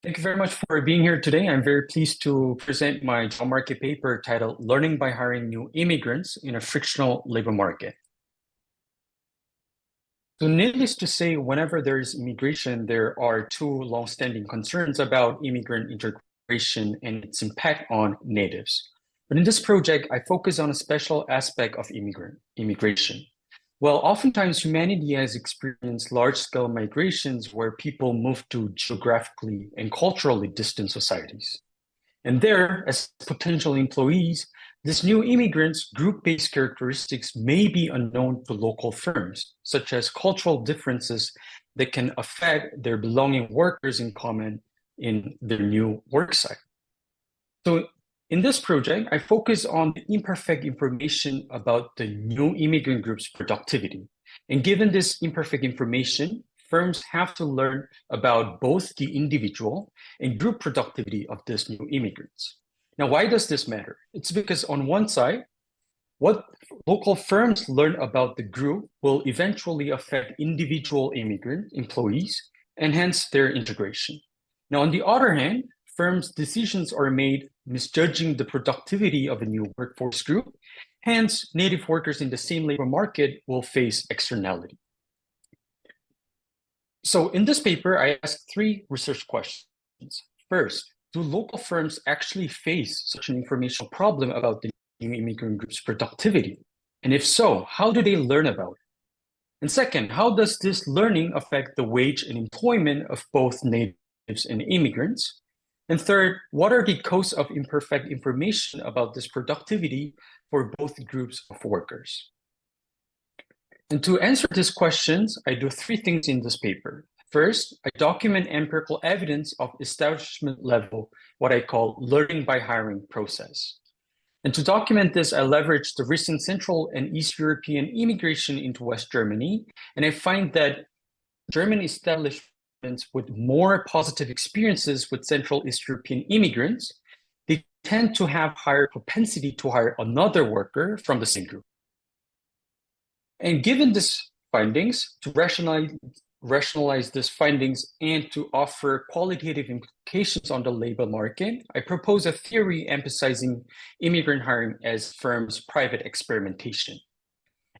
Thank you very much for being here today. I'm very pleased to present my job market paper titled Learning by Hiring New Immigrants in a Frictional Labor Market. So needless to say, whenever there is immigration, there are two long-standing concerns about immigrant integration and its impact on natives. But in this project, I focus on a special aspect of immigration. Well, oftentimes humanity has experienced large-scale migrations where people move to geographically and culturally distant societies. And there, as potential employees, these new immigrants' group-based characteristics may be unknown to local firms, such as cultural differences that can affect their belonging workers in common in their new worksite. So in this project, I focus on the imperfect information about the new immigrant group's productivity. And given this imperfect information, firms have to learn about both the individual and group productivity of these new immigrants. Now, why does this matter? It's because on one side, what local firms learn about the group will eventually affect individual immigrant employees and hence their integration. Now, on the other hand, firms' decisions are made misjudging the productivity of a new workforce group. Hence, native workers in the same labor market will face externality. So in this paper, I asked three research questions. First, do local firms actually face such an informational problem about the new immigrant group's productivity? And if so, how do they learn about it? And second, how does this learning affect the wage and employment of both natives and immigrants? And third, what are the costs of imperfect information about this productivity for both groups of workers? And to answer these questions, I do three things in this paper. First, I document empirical evidence of establishment level, what I call learning by hiring process. And to document this, I leverage the recent Central and East European immigration into West Germany, and I find that German establishments with more positive experiences with Central East European immigrants, they tend to have higher propensity to hire another worker from the same group. And given these findings, to rationalize these findings and to offer qualitative implications on the labor market, I propose a theory emphasizing immigrant hiring as firms' private experimentation.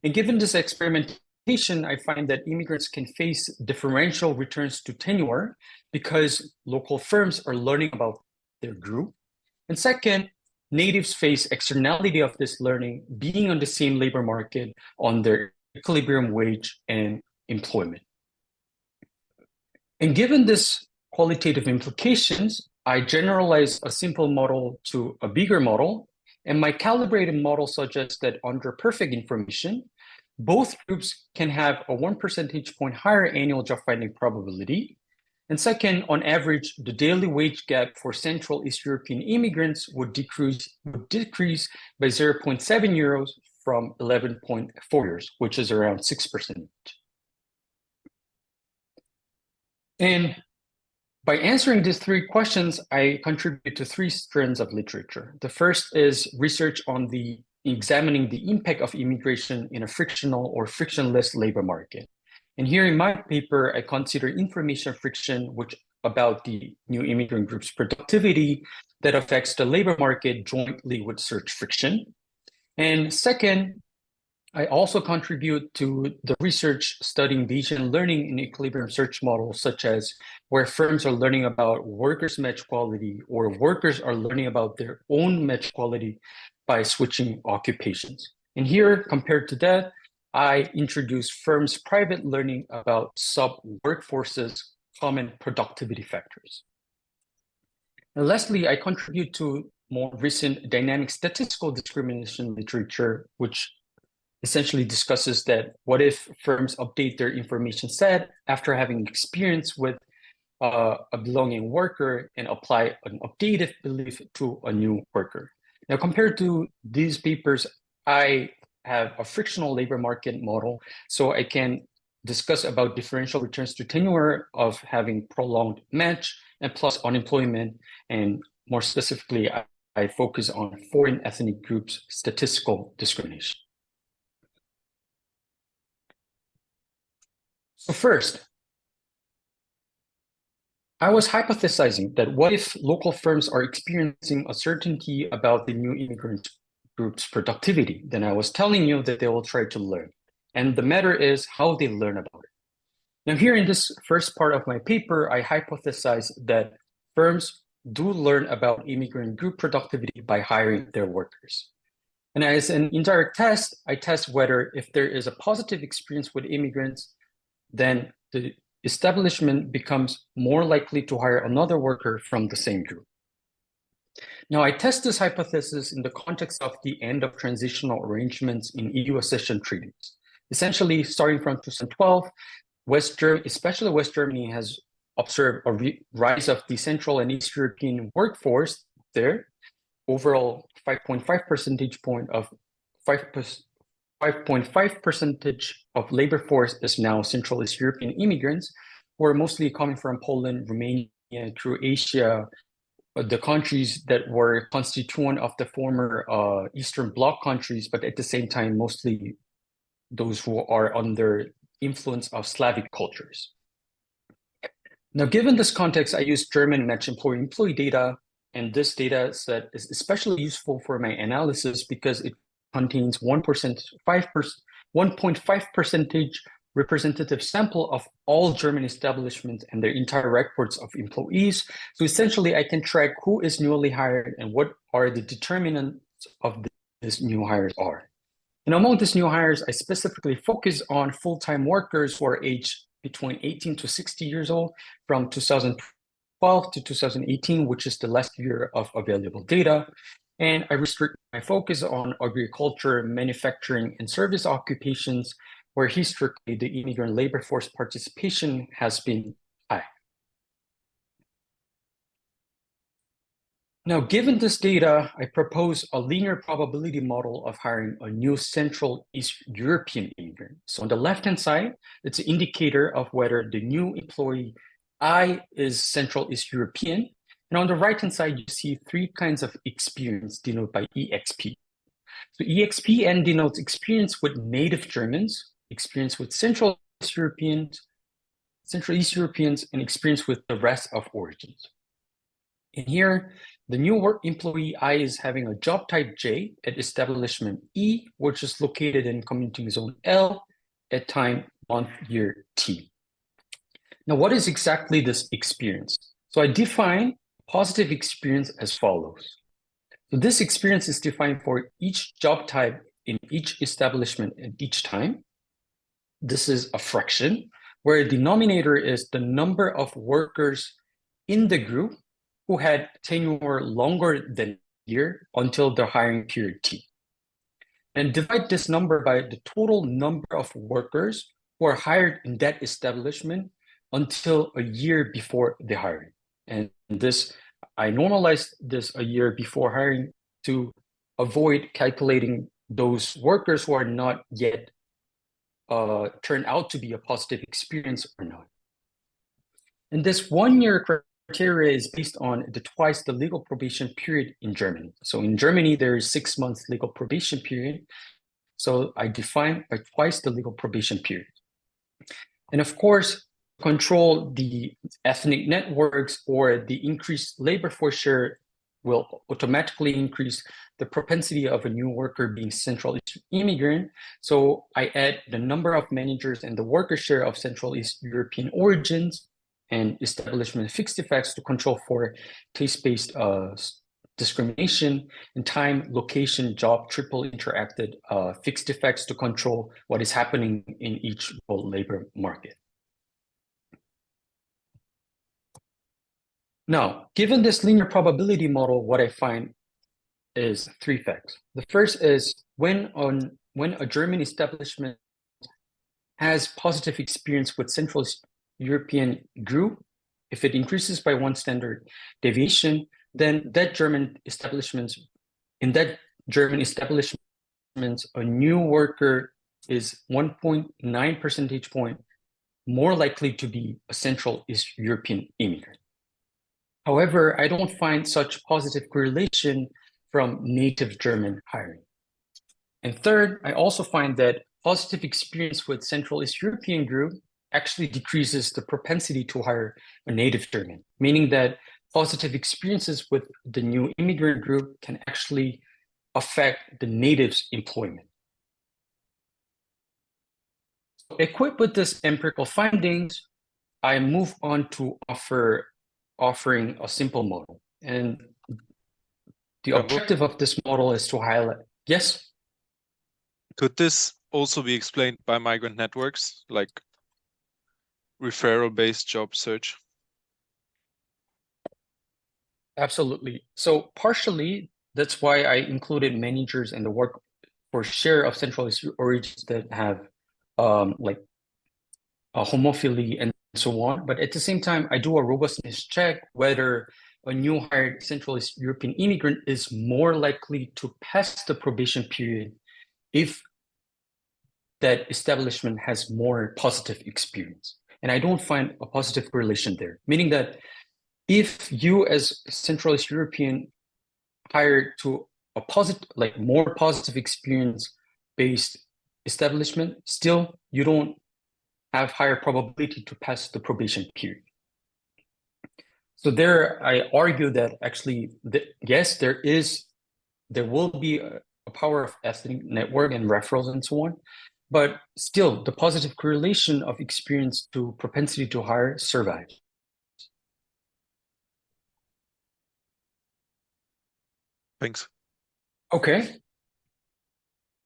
And given this experimentation, I find that immigrants can face differential returns to tenure because local firms are learning about their group. And second, natives face externality of this learning being on the same labor market on their equilibrium wage and employment. And given this qualitative implications, I generalize a simple model to a bigger model, and my calibrated model suggests that under perfect information, both groups can have a 1 percentage point higher annual job finding probability. And second, on average, the daily wage gap for Central East European immigrants would decrease by 0.7 euros from 11.4 euros, which is around 6%. And by answering these three questions, I contribute to three strands of literature. The first is research on examining the impact of immigration in a frictional or frictionless labor market. And here in my paper, I consider information friction, which about the new immigrant group's productivity that affects the labor market jointly with search friction. And second, I also contribute to the research studying Bayesian learning in equilibrium search models, such as where firms are learning about workers' match quality or workers are learning about their own match quality by switching occupations. And here, compared to that, I introduce firms' private learning about sub-workforces' common productivity factors. And lastly, I contribute to more recent dynamic statistical discrimination literature, which essentially discusses that what if firms update their information set after having experience with a belonging worker and apply an updated belief to a new worker. Now, compared to these papers, I have a frictional labor market model, so I can discuss about differential returns to tenure of having prolonged match and plus unemployment, and more specifically, I focus on foreign ethnic groups statistical discrimination. So first, I was hypothesizing that what if local firms are experiencing uncertainty about the new immigrant group's productivity? Then I was telling you that they will try to learn. And the matter is how they learn about it. Now, here in this first part of my paper, I hypothesize that firms do learn about immigrant group productivity by hiring their workers. And as an indirect test, I test whether if there is a positive experience with immigrants, then the establishment becomes more likely to hire another worker from the same group. Now, I test this hypothesis in the context of the end of transitional arrangements in EU accession treaties. Essentially, starting from 2012, especially West Germany, has observed a rise of the Central and East European workforce there. Overall, 5.5 percentage point of 5.5 percentage of labor force is now Central East European immigrants, who are mostly coming from Poland, Romania, Croatia, the countries that were constituent of the former Eastern Bloc countries, but at the same time, mostly those who are under influence of Slavic cultures. Now, given this context, I use German match employee data, and this data set is especially useful for my analysis because it contains 1.5 percentage representative sample of all German establishments and their entire records of employees. So essentially, I can track who is newly hired and what are the determinants of these new hires are. And among these new hires, I specifically focus on full-time workers who are aged between 18 to 60 years old from 2012 to 2018, which is the last year of available data. And I restrict my focus on agriculture, manufacturing, and service occupations, where historically the immigrant labor force participation has been high. Now, given this data, I propose a linear probability model of hiring a new Central East European immigrant. So on the left-hand side, it's an indicator of whether the new employee I is Central East European. And on the right-hand side, you see three kinds of experience denoted by EXP. So EXP denotes experience with native Germans, experience with Central East Europeans, and experience with the rest of origins. And here, the new work employee I is having a job type J at establishment E, which is located in commuting zone L at time month year T. Now, what is exactly this experience? So I define positive experience as follows. So this experience is defined for each job type in each establishment at each time. This is a fraction where the denominator is the number of workers in the group who had tenure longer than a year until the hiring period T. And divide this number by the total number of workers who are hired in that establishment until a year before the hiring. And this, I normalized this a year before hiring to avoid calculating those workers who are not yet turned out to be a positive experience or not. And this 1 year criteria is based on twice the legal probation period in Germany. So in Germany, there is 6 months legal probation period. So I define by twice the legal probation period. And of course, control the ethnic networks or the increased labor force share will automatically increase the propensity of a new worker being Central East immigrant. So I add the number of managers and the worker share of Central East European origins and establishment fixed effects to control for taste-based discrimination, and time, location, job, triple interacted fixed effects to control what is happening in each labor market. Now, given this linear probability model, what I find is three facts. The first is when a German establishment has positive experience with Central European group, if it increases by 1 standard deviation, then that German establishment, a new worker is 1.9 percentage point more likely to be a Central East European immigrant. However, I don't find such positive correlation from native German hiring. And third, I also find that positive experience with Central East European group actually decreases the propensity to hire a native German, meaning that positive experiences with the new immigrant group can actually affect the natives' employment. So equipped with this empirical findings, I move on to offering a simple model. And the objective of this model is to highlight, yes? Could this also be explained by migrant networks, like referral-based job search? Absolutely. So partially, that's why I included managers in the work for share of centralized origins that have like a homophily and so on. But at the same time, I do a robustness check whether a new hired Central East European immigrant is more likely to pass the probation period if that establishment has more positive experience. And I don't find a positive correlation there, meaning that if you as Central East European hired to a positive, like more positive experience based establishment, still you don't have higher probability to pass the probation period. So there, I argue that actually, yes, there will be a power of ethnic network and referrals and so on, but still, the positive correlation of experience to propensity to hire survives. Thanks. Okay.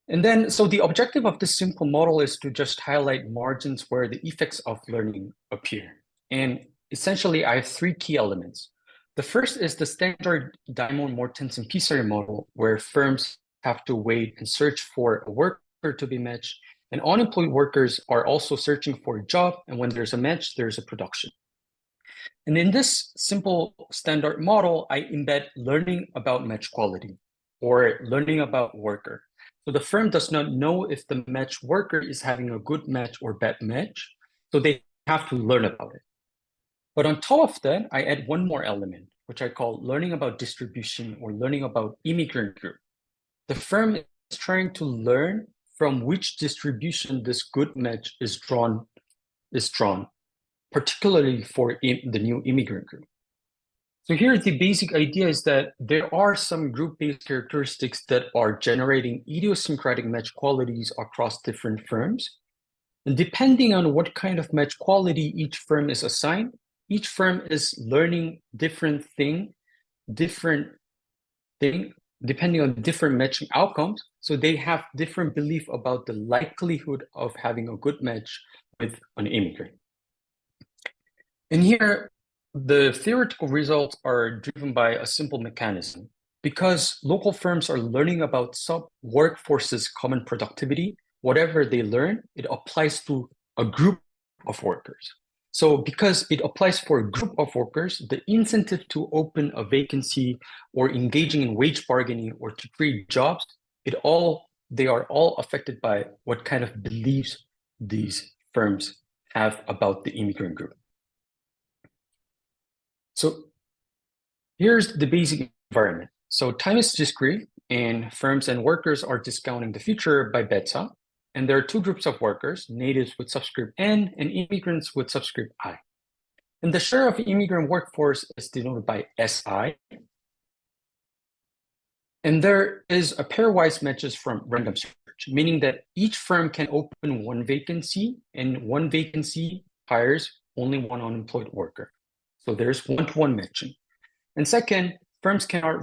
And then, so the objective of this simple model is to just highlight margins where the effects of learning appear. And essentially, I have three key elements. The first is the standard Diamond-Mortensen-Pissarro model, where firms have to wait and search for a worker to be matched, and unemployed workers are also searching for a job, and when there's a match, there's a production. And in this simple standard model, I embed learning about match quality or learning about worker. So the firm does not know if the match worker is having a good match or bad match, so they have to learn about it. But on top of that, I add one more element, which I call learning about distribution or learning about immigrant group. The firm is trying to learn from which distribution this good match is drawn, particularly for the new immigrant group. So here, the basic idea is that there are some group-based characteristics that are generating idiosyncratic match qualities across different firms. And depending on what kind of match quality each firm is assigned, each firm is learning different thing, depending on different matching outcomes. So they have different belief about the likelihood of having a good match with an immigrant. And here, the theoretical results are driven by a simple mechanism. Because local firms are learning about sub-workforce's common productivity, whatever they learn, it applies to a group of workers. So because it applies for a group of workers, the incentive to open a vacancy or engaging in wage bargaining or to create jobs, they are all affected by what kind of beliefs these firms have about the immigrant group. So here's the basic environment. So time is discrete, and firms and workers are discounting the future by beta. And there are two groups of workers, natives with subscript N and immigrants with subscript I. And the share of immigrant workforce is denoted by SI. And there is a pairwise matches from random search, meaning that each firm can open one vacancy, and one vacancy hires only one unemployed worker. So there's one-to-one matching. And second, firms cannot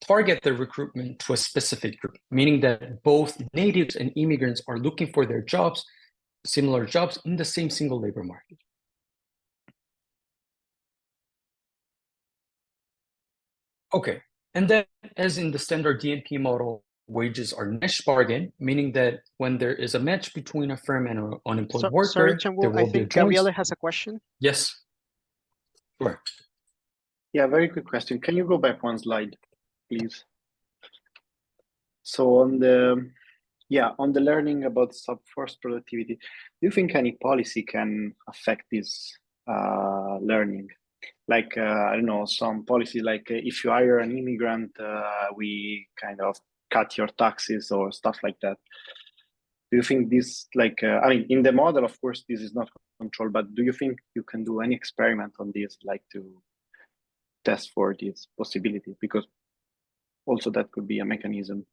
target their recruitment to a specific group, meaning that both natives and immigrants are looking for their jobs, similar jobs in the same single labor market. Okay, and then as in the standard DMP model, wages are niche bargain, meaning that when there is a match between a firm and an unemployed worker, sorry, Chanwoo, I think Gabriele has a question. Yes. Sure. Yeah, very quick question. Can you go back one slide, please? So on the learning about sub-force productivity, do you think any policy can affect this learning? Like, I don't know, some policy like if you hire an immigrant, we kind of cut your taxes or stuff like that. Do you think this, like, I mean, in the model, of course, this is not controlled, but do you think you can do any experiment on this, like to test for this possibility? Because also that could be a mechanism.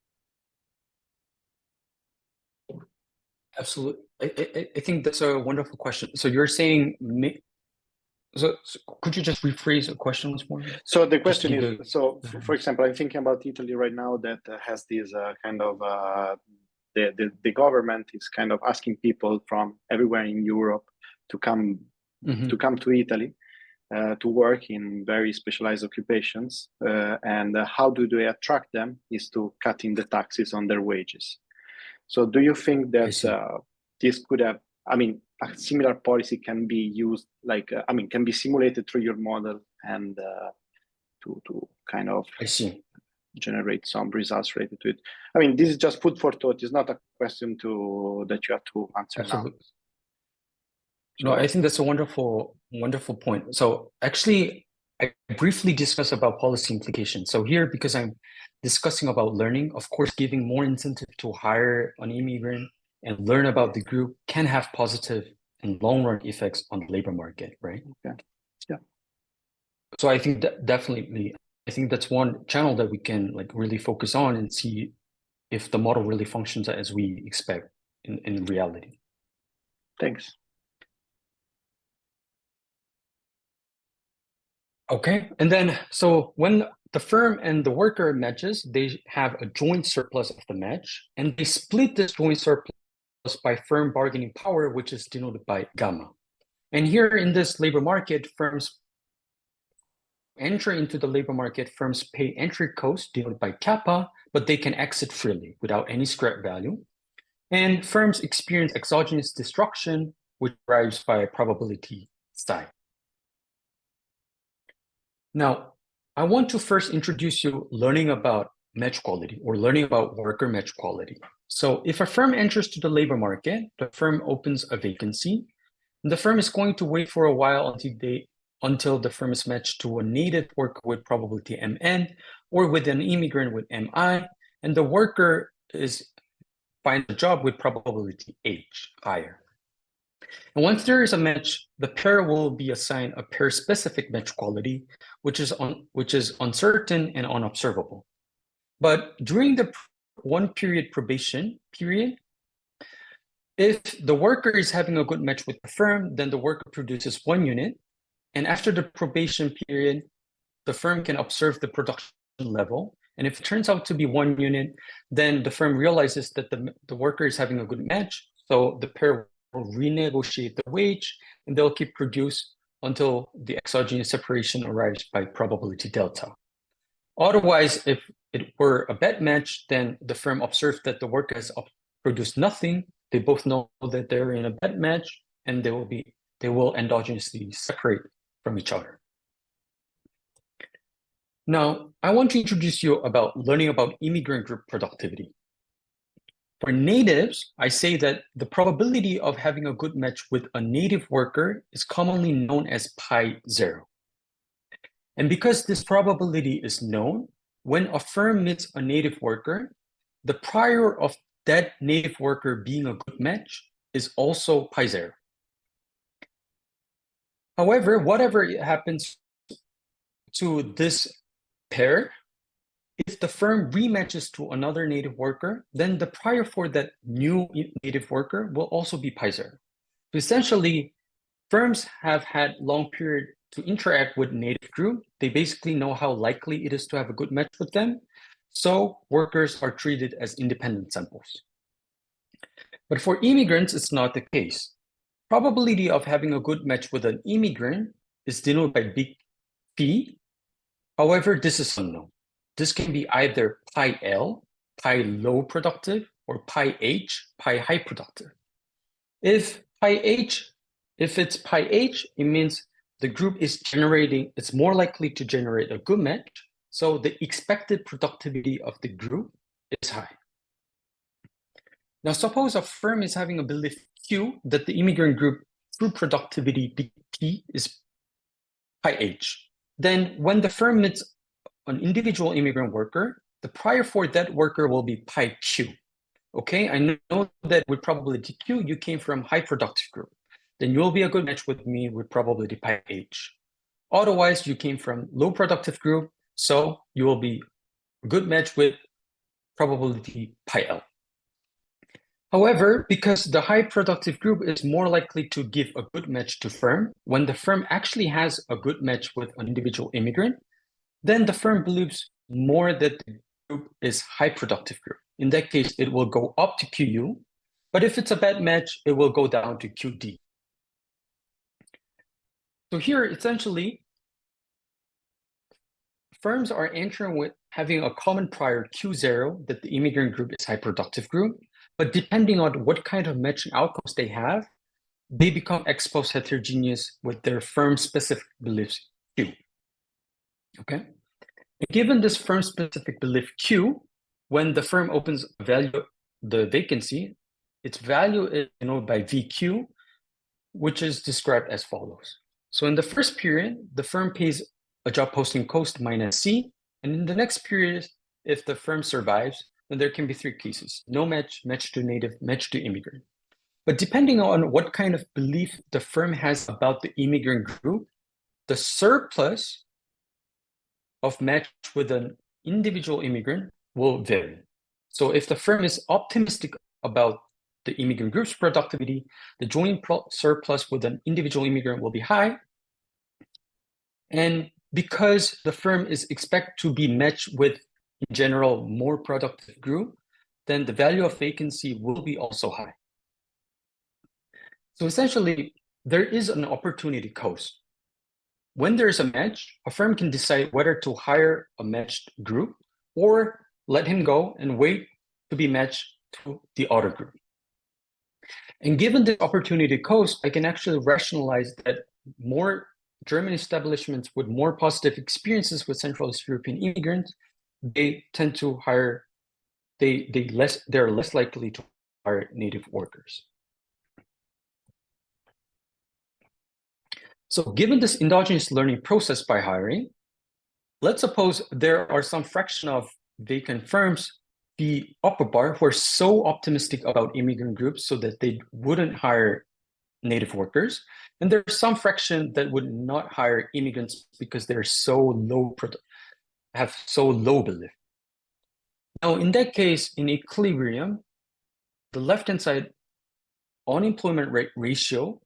Absolutely. I think that's a wonderful question. So you're saying, so could you just rephrase the question once more? So the question is, so for example, I'm thinking about Italy right now that has this kind of, the government is kind of asking people from everywhere in Europe to come to Italy to work in very specialized occupations. And how do they attract them is to cutting the taxes on their wages. So do you think that this could have, I mean, a similar policy can be used, like, I mean, can be simulated through your model and to kind of generate some results related to it? I mean, this is just food for thought. It's not a question that you have to answer now. No, I think that's a wonderful point. So actually, I briefly discuss about policy implications. So here, because I'm discussing about learning, of course, giving more incentive to hire an immigrant and learn about the group can have positive and long-run effects on the labor market, right? Okay. Yeah. So I think that definitely, I think that's one channel that we can like really focus on and see if the model really functions as we expect in reality. Thanks. Okay, and then so when the firm and the worker matches, they have a joint surplus of the match, and they split this joint surplus by firm bargaining power, which is denoted by gamma. And here in this labor market, firms enter into the labor market, firms pay entry costs denoted by kappa, but they can exit freely without any scrap value. And firms experience exogenous destruction, which derives by probability psi. Now, I want to first introduce you learning about match quality or learning about worker match quality. So if a firm enters to the labor market, the firm opens a vacancy, and the firm is going to wait for a while until the firm is matched to a native worker with probability Mn or with an immigrant with Mi, and the worker finds a job with probability H, higher. And once there is a match, the pair will be assigned a pair-specific match quality, which is uncertain and unobservable. But during the one-period probation period, if the worker is having a good match with the firm, then the worker produces 1 unit. And after the probation period, the firm can observe the production level. And if it turns out to be 1 unit, then the firm realizes that the worker is having a good match. So the pair will renegotiate the wage, and they'll keep produce until the exogenous separation arrives by probability delta. Otherwise, if it were a bad match, then the firm observes that the worker has produced nothing. They both know that they're in a bad match, and they will endogenously separate from each other. Now, I want to introduce you about learning about immigrant group productivity. For natives, I say that the probability of having a good match with a native worker is commonly known as pi0. And because this probability is known, when a firm meets a native worker, the prior of that native worker being a good match is also pi0. However, whatever happens to this pair, if the firm rematches to another native worker, then the prior for that new native worker will also be pi0. Essentially, firms have had long period to interact with native group. They basically know how likely it is to have a good match with them. So workers are treated as independent samples. But for immigrants, it's not the case. Probability of having a good match with an immigrant is denoted by big P. However, this is unknown. This can be either pi L, pi low productive, or pi H, pi high productive. If it's pi H, it means the group it's more likely to generate a good match. So the expected productivity of the group is high. Now, suppose a firm is having a belief Q that the immigrant group true productivity P is pi H. Then when the firm meets an individual immigrant worker, the prior for that worker will be pi Q. Okay, I know that with probability Q, you came from high productive group. Then you'll be a good match with me with probability pi h. Otherwise, you came from low productive group, so you will be a good match with probability pi L. However, because the high productive group is more likely to give a good match to firm, when the firm actually has a good match with an individual immigrant, then the firm believes more that the group is high productive group. In that case, it will go up to QU, but if it's a bad match, it will go down to QD. So here, essentially, firms are entering with having a common prior Q0 that the immigrant group is high productive group, but depending on what kind of matching outcomes they have, they become ex post heterogeneous with their firm-specific beliefs Q. Okay? And given this firm-specific belief Q, when the firm opens the vacancy, its value is denoted by VQ, which is described as follows. So in the first period, the firm pays a job posting cost minus C, and in the next period, if the firm survives, then there can be three cases: no match, match to native, match to immigrant. But depending on what kind of belief the firm has about the immigrant group, the surplus of match with an individual immigrant will vary. So if the firm is optimistic about the immigrant group's productivity, the joint surplus with an individual immigrant will be high. And because the firm is expected to be matched with, in general, more productive group, then the value of vacancy will be also high. So essentially, there is an opportunity cost. When there is a match, a firm can decide whether to hire a matched group or let him go and wait to be matched to the other group. And given the opportunity cost, I can actually rationalize that more German establishments with more positive experiences with Central East European immigrants, they tend to hire, they're less likely to hire native workers. So given this endogenous learning process by hiring, let's suppose there are some fraction of vacant firms, the upper bar, who are so optimistic about immigrant groups so that they wouldn't hire native workers. And there's some fraction that would not hire immigrants because they're so low, have so low belief. Now, in that case, in equilibrium, the left-hand side unemployment rate ratio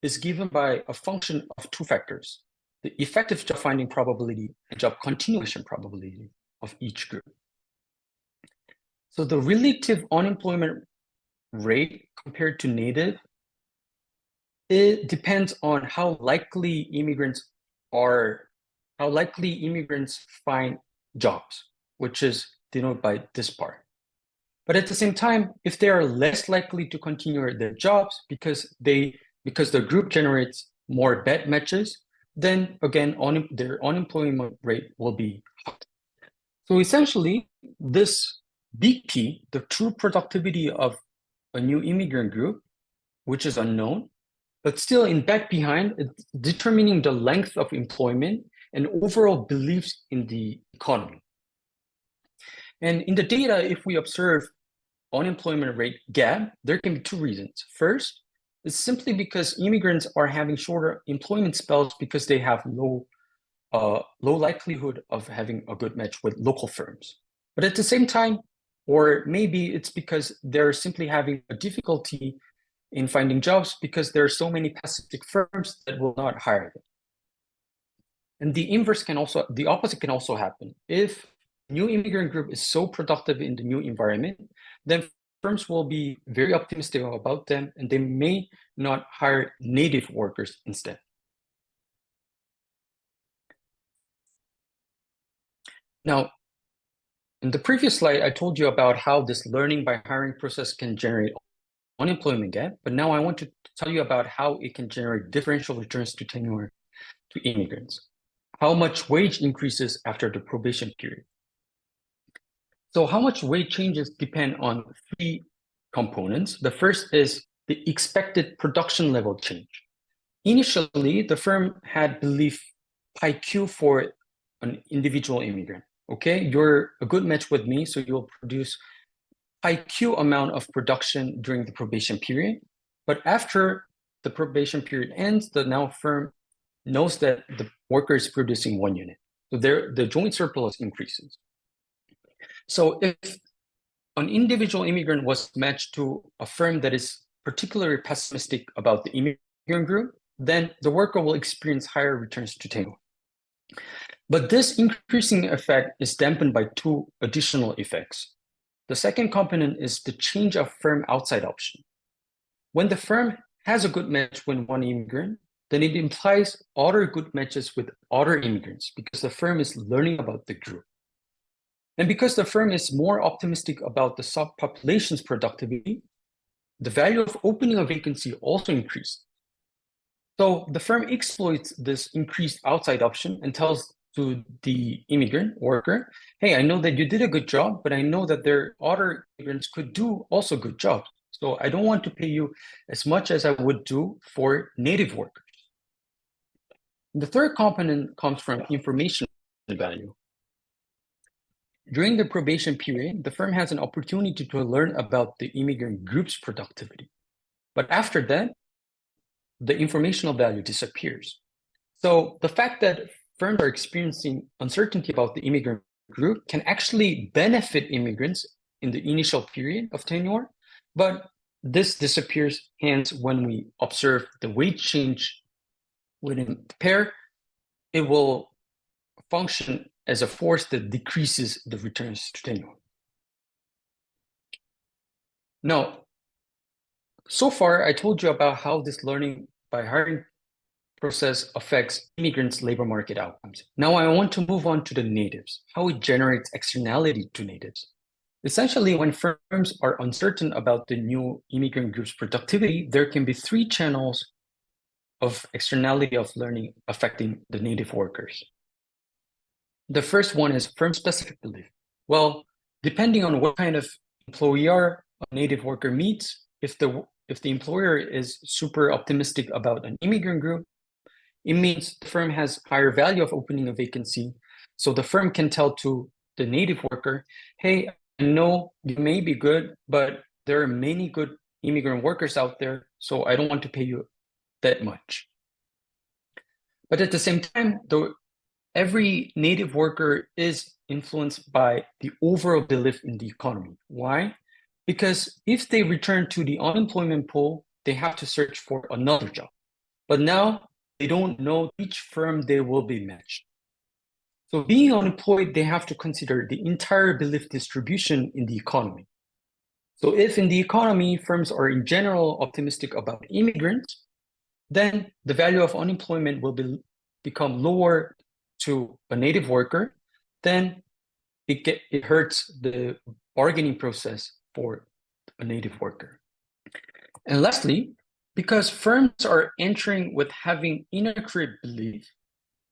is given by a function of two factors: the effective job finding probability and job continuation probability of each group. So the relative unemployment rate compared to native, it depends on how likely immigrants find jobs, which is denoted by this part. But at the same time, if they are less likely to continue their jobs because the group generates more bad matches, then again, their unemployment rate will be high. So essentially, this BP, the true productivity of a new immigrant group, which is unknown, but still in back behind, it's determining the length of employment and overall beliefs in the economy. And in the data, if we observe unemployment rate gap, there can be two reasons. First, it's simply because immigrants are having shorter employment spells because they have low likelihood of having a good match with local firms. But at the same time, or maybe it's because they're simply having a difficulty in finding jobs because there are so many Pacific firms that will not hire them. And the opposite can also happen. If new immigrant group is so productive in the new environment, then firms will be very optimistic about them and they may not hire native workers instead. Now, in the previous slide, I told you about how this learning by hiring process can generate unemployment gap, but now I want to tell you about how it can generate differential returns to tenure to immigrants. How much wage increases after the probation period. So how much wage changes depend on three components. The first is the expected production level change. Initially, the firm had belief pi Q for an individual immigrant. Okay, you're a good match with me, so you'll produce high Q amount of production during the probation period, but after the probation period ends, the now firm knows that the worker is producing 1 unit. So the joint surplus increases. So if an individual immigrant was matched to a firm that is particularly pessimistic about the immigrant group, then the worker will experience higher returns to tenure. But this increasing effect is dampened by two additional effects. The second component is the change of firm outside option. When the firm has a good match with one immigrant, then it implies other good matches with other immigrants because the firm is learning about the group. And because the firm is more optimistic about the subpopulation's productivity, the value of opening a vacancy also increased. So the firm exploits this increased outside option and tells to the immigrant worker, hey, I know that you did a good job, but I know that there are other immigrants could do also good jobs. So I don't want to pay you as much as I would do for native workers. The third component comes from information value. During the probation period, the firm has an opportunity to learn about the immigrant group's productivity. But after that, the informational value disappears. So the fact that firms are experiencing uncertainty about the immigrant group can actually benefit immigrants in the initial period of tenure, but this disappears hence when we observe the wage change within the pair, it will function as a force that decreases the returns to tenure. Now, so far I told you about how this learning by hiring process affects immigrants' labor market outcomes. Now I want to move on to the natives, how it generates externality to natives. Essentially, when firms are uncertain about the new immigrant group's productivity, there can be three channels of externality of learning affecting the native workers. The first one is firm-specific belief. Well, depending on what kind of employer a native worker meets, if the employer is super optimistic about an immigrant group, it means the firm has higher value of opening a vacancy. So the firm can tell to the native worker, hey, I know you may be good, but there are many good immigrant workers out there, so I don't want to pay you that much. But at the same time, every native worker is influenced by the overall belief in the economy. Why? Because if they return to the unemployment pool, they have to search for another job. But now they don't know which firm they will be matched. So being unemployed, they have to consider the entire belief distribution in the economy. So if in the economy, firms are in general optimistic about immigrants, then the value of unemployment will become lower to a native worker, then it hurts the bargaining process for a native worker. And lastly, because firms are entering with having inaccurate belief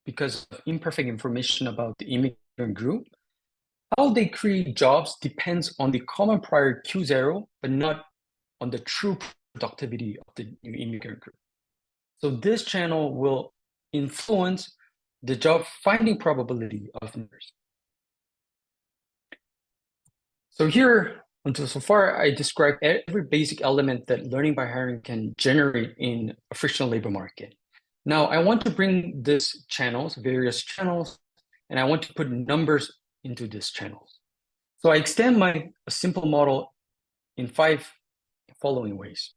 because of imperfect information about the immigrant group, how they create jobs depends on the common prior Q0, but not on the true productivity of the new immigrant group. So this channel will influence the job finding probability of nurse. So here, until so far, I described every basic element that learning by hiring can generate in a frictional labor market. Now, I want to bring these channels, various channels, and I want to put numbers into these channels. So I extend a simple model in 5 following ways.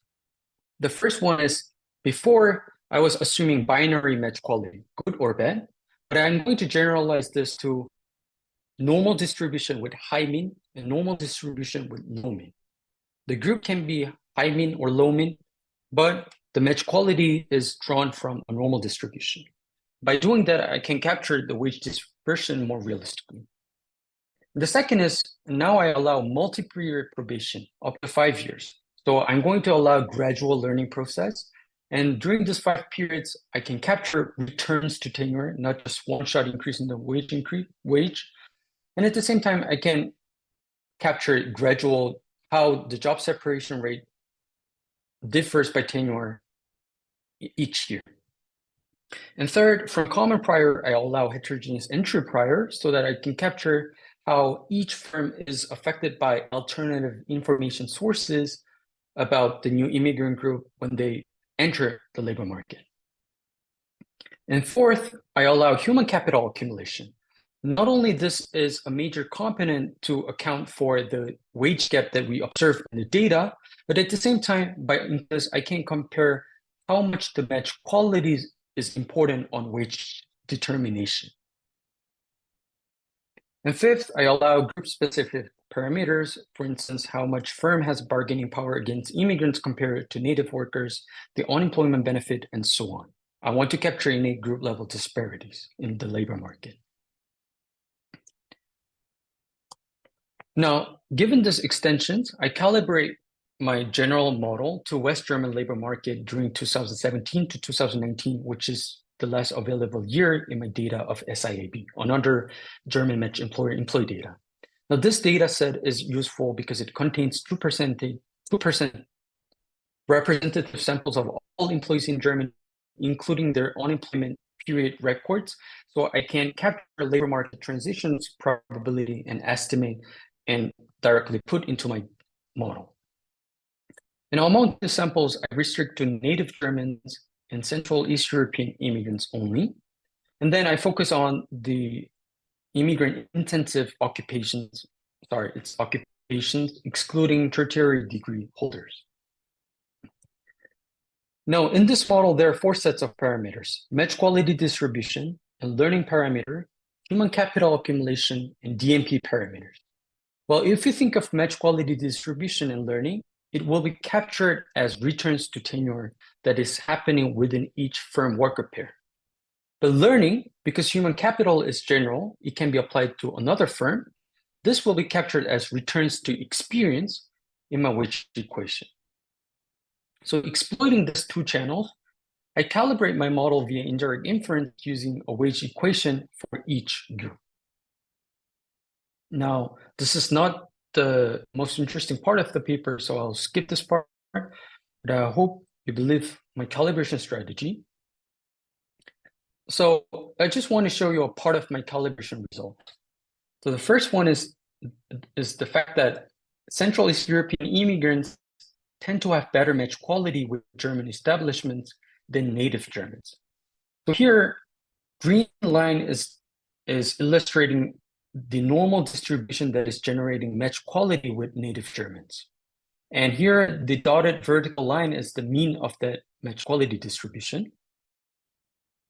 The first one is, before I was assuming binary match quality, good or bad, but I'm going to generalize this to normal distribution with high mean and normal distribution with low mean. The group can be high mean or low mean, but the match quality is drawn from a normal distribution. By doing that, I can capture the wage dispersion more realistically. The second is, now I allow multi-period probation up to 5 years. So I'm going to allow gradual learning process. And during these 5 periods, I can capture returns to tenure, not just one-shot increase in the wage. And at the same time, I can capture gradual how the job separation rate differs by tenure each year. And third, from common prior, I allow heterogeneous entry prior so that I can capture how each firm is affected by alternative information sources about the new immigrant group when they enter the labor market. And fourth, I allow human capital accumulation. Not only this is a major component to account for the wage gap that we observe in the data, but at the same time, by this, I can compare how much the match quality is important on wage determination. And fifth, I allow group-specific parameters, for instance, how much firm has bargaining power against immigrants compared to native workers, the unemployment benefit, and so on. I want to capture any group-level disparities in the labor market. Now, given these extensions, I calibrate my general model to West German labor market during 2017 to 2019, which is the last available year in my data of SIAB, another German match employer-employee data. Now, this data set is useful because it contains 2% representative samples of all employees in Germany, including their unemployment period records. So I can capture labor market transitions probability and estimate and directly put into my model. And among the samples, I restrict to native Germans and Central East European immigrants only. And then I focus on the immigrant-intensive occupations, occupations excluding tertiary degree holders. Now, in this model, there are 4 sets of parameters: match quality distribution, and learning parameter, human capital accumulation, and DMP parameters. Well, if you think of match quality distribution and learning, it will be captured as returns to tenure that is happening within each firm worker pair. But learning, because human capital is general, it can be applied to another firm. This will be captured as returns to experience in my wage equation. So exploiting these 2 channels, I calibrate my model via indirect inference using a wage equation for each group. Now, this is not the most interesting part of the paper, so I'll skip this part, but I hope you believe my calibration strategy. So I just want to show you a part of my calibration result. So the first one is the fact that Central East European immigrants tend to have better match quality with German establishments than native Germans. So here, green line is illustrating the normal distribution that is generating match quality with native Germans. And here, the dotted vertical line is the mean of that match quality distribution.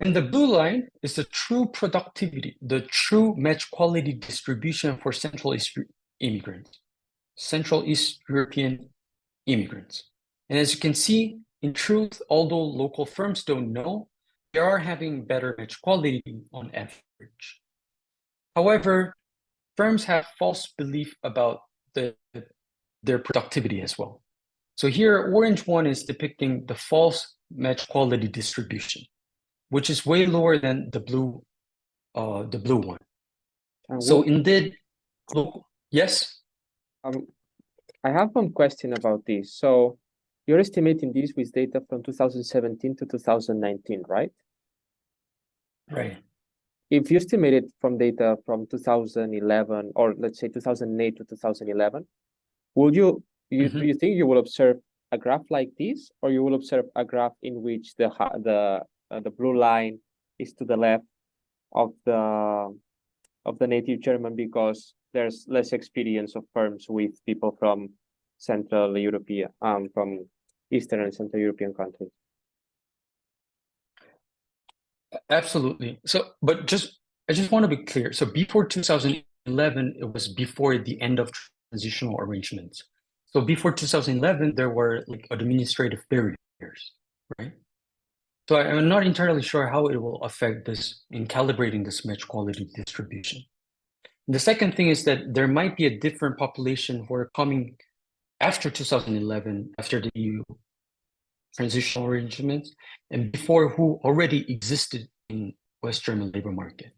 And the blue line is the true productivity, the true match quality distribution for Central East immigrants, Central East European immigrants. And as you can see, in truth, although local firms don't know, they are having better match quality on average. However, firms have false belief about their productivity as well. So here, orange one is depicting the false match quality distribution, which is way lower than the blue one. So indeed, yes? I have one question about this. So you're estimating this with data from 2017 to 2019, right? Right. If you estimate it from data from 2011, or let's say 2008 to 2011, would do you think you will observe a graph like this, or you will observe a graph in which the blue line is to the left of the native German because there's less experience of firms with people from Central European, from Eastern and Central European countries? Absolutely. So, but I just want to be clear. So before 2011, it was before the end of transitional arrangements. So before 2011, there were like administrative barriers, right? So I'm not entirely sure how it will affect this in calibrating this match quality distribution. And the second thing is that there might be a different population who are coming after 2011, after the EU transitional arrangements, and before who already existed in West German labor market.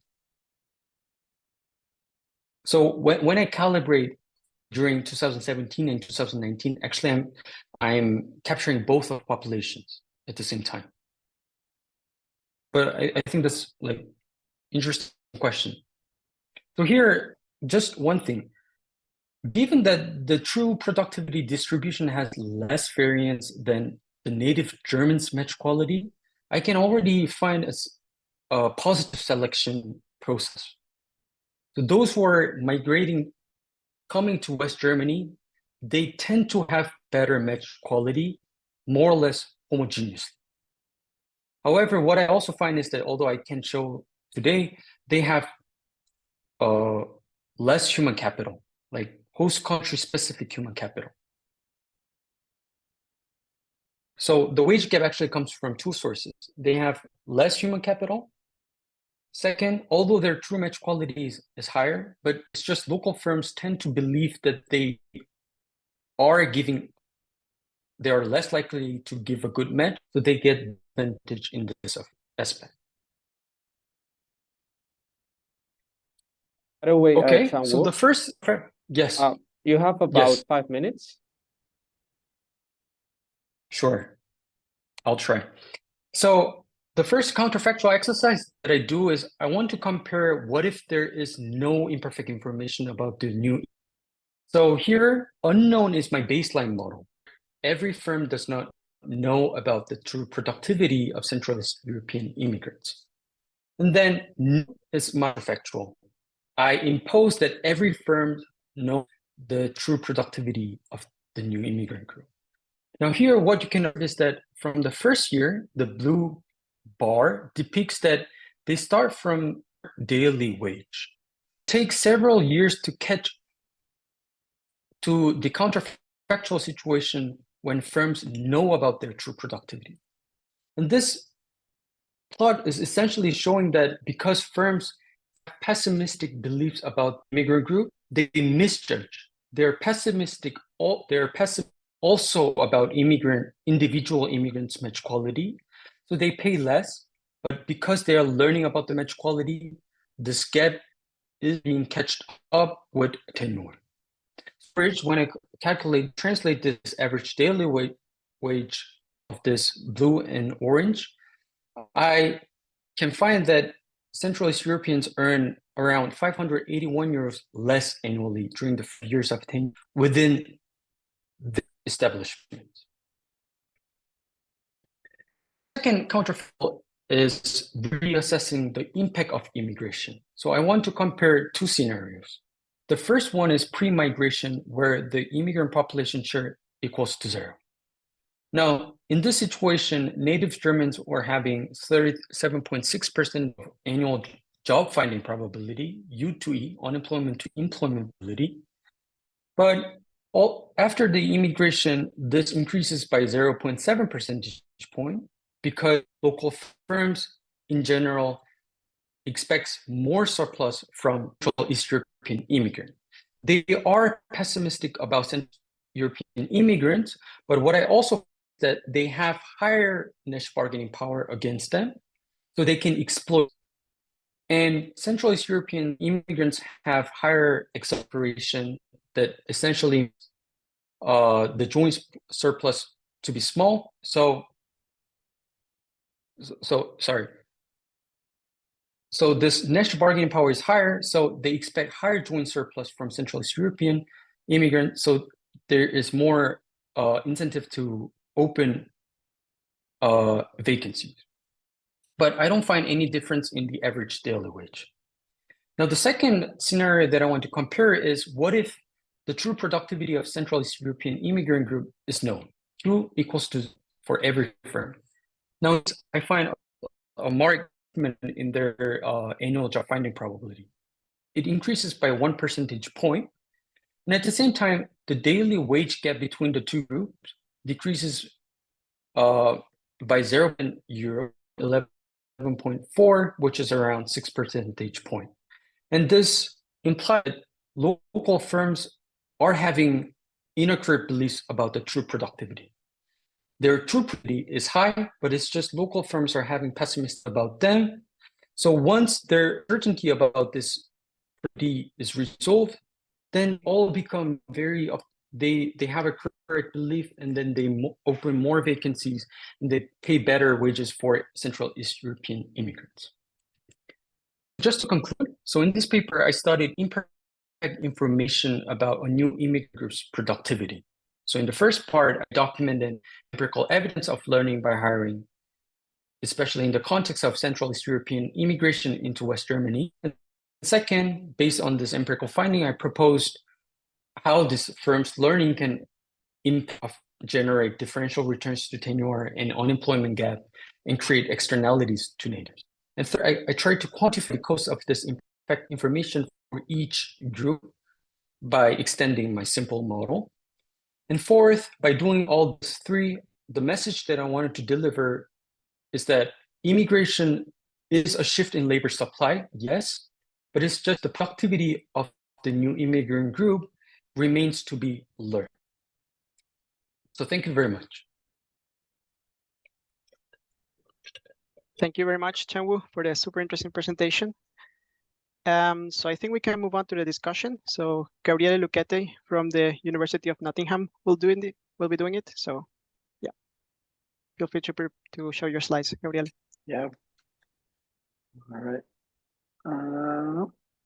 So when I calibrate during 2017 and 2019, actually I'm capturing both of populations at the same time. But I think that's like interesting question. So here, just one thing. Given that the true productivity distribution has less variance than the native German's match quality, I can already find a positive selection process. So those who are migrating, coming to West Germany, they tend to have better match quality, more or less homogeneous. However, what I also find is that although I can show today, they have less human capital, like host country specific human capital. So the wage gap actually comes from two sources. They have less human capital. Second, although their true match quality is higher, but it's just local firms tend to believe that they are less likely to give a good match, so they get advantage in this aspect. By the way, Okay, so Chanwoo, the first, yes. you have about Yes. 5 minutes. Sure, I'll try. So the first counterfactual exercise that I do is I want to compare what if there is no imperfect information about the new. So here, unknown is my baseline model. Every firm does not know about the true productivity of Central East European immigrants. And then is counterfactual. I impose that every firm knows the true productivity of the new immigrant group. Now here, what you can notice is that from the first year, the blue bar depicts that they start from daily wage. It takes several years to catch to the counterfactual situation when firms know about their true productivity. And this plot is essentially showing that because firms have pessimistic beliefs about the immigrant group, they misjudge. They're pessimistic also about individual immigrants' match quality. So they pay less, but because they are learning about the match quality, this gap is being catched up with tenure. When I translate this average daily wage of this blue and orange, I can find that Central East Europeans earn around 581 euros less annually during the years of tenure within the establishment. Second counterfactual is reassessing the impact of immigration. So I want to compare two scenarios. The first one is pre-migration, where the immigrant population share equals to 0. Now, in this situation, native Germans were having 37.6% of annual job finding probability, U2E, unemployment to employment ability. But after the immigration, this increases by 0.7 percentage point because local firms in general expects more surplus from Central East European immigrants. They are pessimistic about Central European immigrants, but what I also that they have higher niche bargaining power against them, so they can exploit. And Central East European immigrants have higher expiration that essentially the joint surplus to be small. So this niche bargaining power is higher, so they expect higher joint surplus from Central East European immigrants. So there is more incentive to open vacancies. But I don't find any difference in the average daily wage. Now, the second scenario that I want to compare is what if the true productivity of Central East European immigrant group is known? Q equals to for every firm. Now, I find a marked in their annual job finding probability. It increases by 1 percentage point. And at the same time, the daily wage gap between the two groups decreases by 0 euro, 11.4, which is around 6 percentage point. And this implies that local firms are having inaccurate beliefs about the true productivity. Their true productivity is high, but it's just local firms are having pessimism about them. So once their certainty about this is resolved, then all become they have a correct belief, and then they open more vacancies and they pay better wages for Central East European immigrants. Just to conclude, so in this paper, I studied imperfect information about a new immigrant group's productivity. So in the first part, I documented empirical evidence of learning by hiring, especially in the context of Central East European immigration into West Germany. And second, based on this empirical finding, I proposed how this firm's learning can generate differential returns to tenure and unemployment gap and create externalities to natives. And third, I tried to quantify the cost of this impact information for each group by extending my simple model. And fourth, by doing all these three, the message that I wanted to deliver is that immigration is a shift in labor supply, yes, but it's just the productivity of the new immigrant group remains to be learned. So thank you very much. Thank you very much, Chanwoo, for the super interesting presentation. So I think we can move on to the discussion. So Gabriele Lucchete from the University of Nottingham will be doing it. So yeah, feel free to show your slides, Gabriele. Yeah. All right.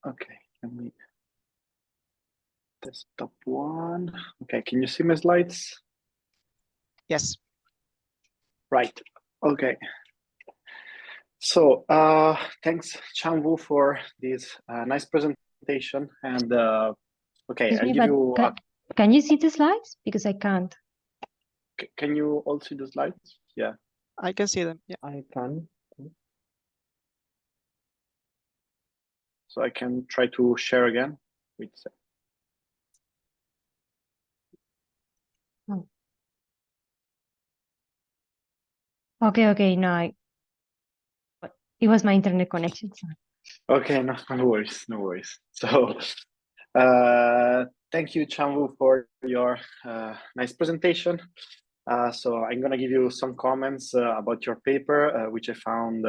Okay, let me desktop one. Okay, can you see my slides? Yes. Right. Okay. So thanks, Chanwoo, for this nice presentation. And okay, Excuse I'll me, give you. Can you see the slides? Because I can't. Can you all see the slides? Yeah. I can see them. Yeah. I can. So I can try to share again. Wait a second. Oh. Okay. No, it was my internet connection. So. Okay, no worries, no worries. So thank you, Chanwoo, for your nice presentation. So I'm gonna give you some comments about your paper, which I found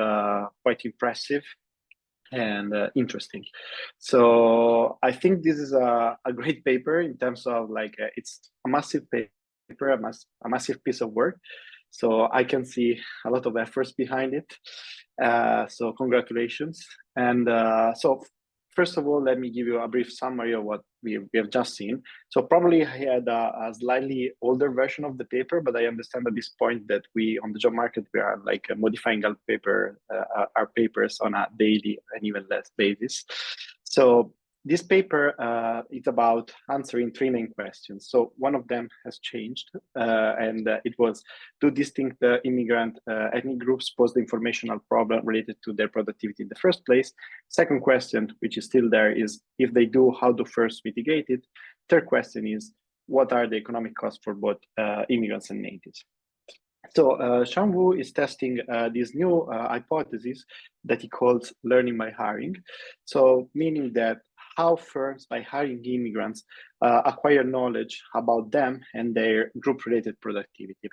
quite impressive and interesting. So I think this is a great paper in terms of like it's a massive paper, a massive piece of work. So I can see a lot of efforts behind it. So congratulations. And so first of all, let me give you a brief summary of what we have just seen. So probably I had a slightly older version of the paper, but I understand at this point that we on the job market, we are like modifying our papers on a daily and even less basis. So this paper is about answering three main questions. So one of them has changed, and it was, do distinct immigrant ethnic groups pose the informational problem related to their productivity in the first place? Second question, which is still there, is if they do, how to first mitigate it? Third question is, what are the economic costs for both immigrants and natives? So Chanwoo is testing this new hypothesis that he calls learning by hiring. So meaning that how firms, by hiring immigrants, acquire knowledge about them and their group-related productivity.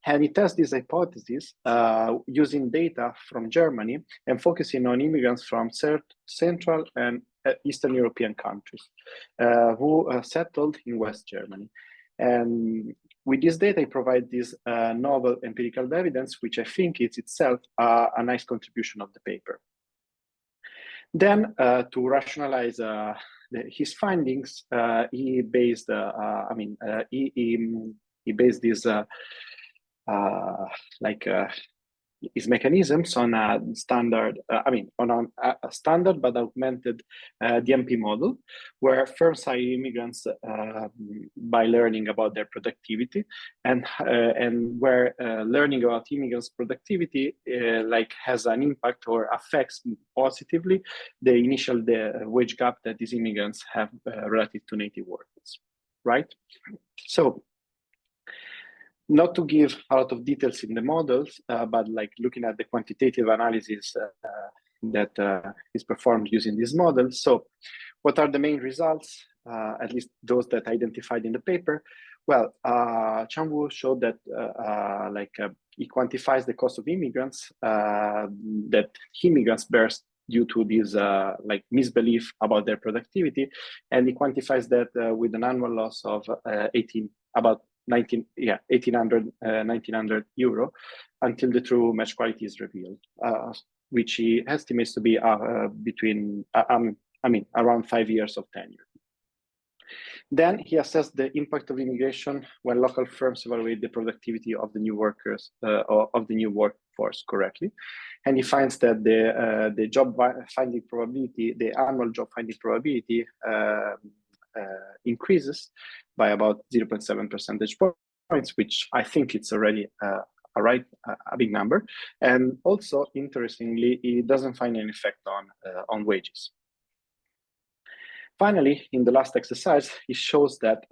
And he tests this hypothesis using data from Germany and focusing on immigrants from Central and Eastern European countries who settled in West Germany. And with this data, it provides this novel empirical evidence, which I think is itself a nice contribution of the paper. Then, to rationalize his findings, he based, he based this his mechanisms on a standard, on a standard but augmented DMP model, where firms hire immigrants by learning about their productivity, and where learning about immigrants' productivity has an impact or affects positively the wage gap that these immigrants have relative to native workers, right? So, not to give a lot of details in the models, but like looking at the quantitative analysis that is performed using these models. So what are the main results, at least those that identified in the paper? Well, Chanwoo showed that he quantifies the cost of immigrants that immigrants bear due to this misbelief about their productivity, and he quantifies that with an annual loss of 1,900 euro until the true match quality is revealed, which he estimates to be around 5 years of tenure. Then he assessed the impact of immigration when local firms evaluate the productivity of the new workers of the new workforce correctly, and he finds that the job finding probability, the annual job finding probability, increases by about 0.7 percentage points, which I think it's already a big number. And also, interestingly, it doesn't find any effect on wages. Finally, in the last exercise, he shows that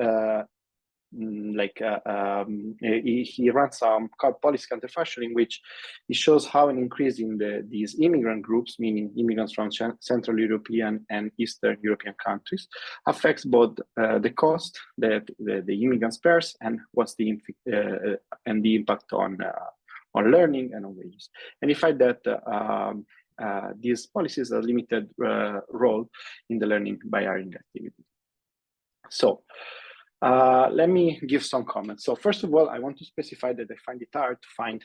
he runs some policy counterfactual in which he shows how an increase in these immigrant groups, meaning immigrants from Central European and Eastern European countries, affects both the cost that the immigrants bears and what's the impact on learning and on wages. And he find that these policies have a limited role in the learning by hiring activity. So let me give some comments. So first of all, I want to specify that I find it hard to find